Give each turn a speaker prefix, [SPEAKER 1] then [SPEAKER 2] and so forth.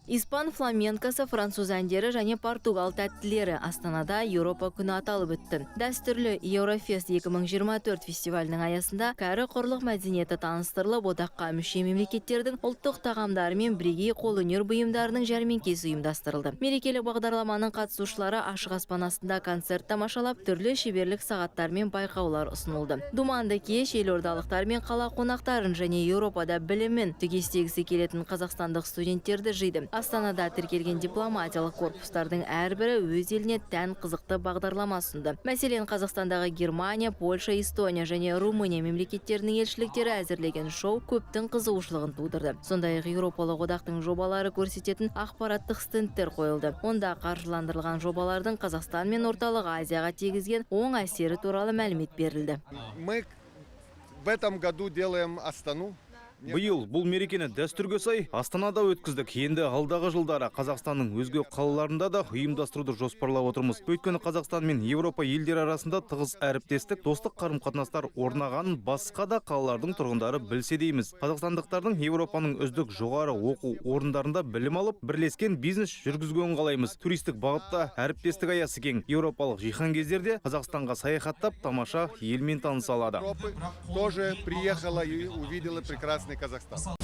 [SPEAKER 1] Испан фламенкосы, француз әндері және португал тәттілері Астанада Еуропа күні аталып өтті. Дәстүрлі Еврофест 2024 фестивалінің аясында кәрі құрлық мәдениеті таныстырылып, одаққа мүше мемлекеттердің ұлттық тағамдары мен бірегей қолөнер бұйымдарының жәрмеңкесі ұйымдастырылды. Мерекелік бағдарламаның қатысушылары ашық аспан астында концерт тамашалап, түрлі шеберлік сағаттар мен байқаулар ұсынылды. Думанды кеш елордалықтар мен қала қонақтарын және Еуропада білімін түгестегісі келетін қазақстандық студенттерді жиды. Астанада тіркелген дипломатиялық корпустардың әрбірі өз еліне тән қызықты бағдарлама ұсынды. Мәселен, Қазақстандағы Германия, Польша, Эстония және Румыния мемлекеттерінің елшіліктері әзірлеген шоу көптің қызығушылығын тудырды. Сондай-ақ Еуропалық одақтың жобалары көрсететін ақпараттық стендтер қойылды. Онда қаржыландырылған жобалардың Қазақстан мен Орталық Азияға тигізген оң әсері туралы мәлімет берілді.
[SPEAKER 2] Мы в этом году делаем Астану.
[SPEAKER 3] Биыл бұл мерекені дәстүрге сай Астанада өткіздік. Енді алдағы жылдары Қазақстанның өзге қалаларында да ұйымдастыруды жоспарлап отырмыз. Өйткені Қазақстан мен Еуропа елдері арасында тығыз әріптестік, достық қарым-қатынастар орнағанын басқа да қалалардың тұрғындары білсе дейміз. Қазақстандықтардың Еуропаның үздік жоғары оқу орындарында білім алып, бірлескен бизнес жүргізгенін қалаймыз. Туристік бағытта әріптестік аясы кең. Еуропалық жиһан кездерде Қазақстанға саяхаттап, тамаша елмен таныса алады.
[SPEAKER 2] Тоже приехала и увидела прекрасный Казахстан.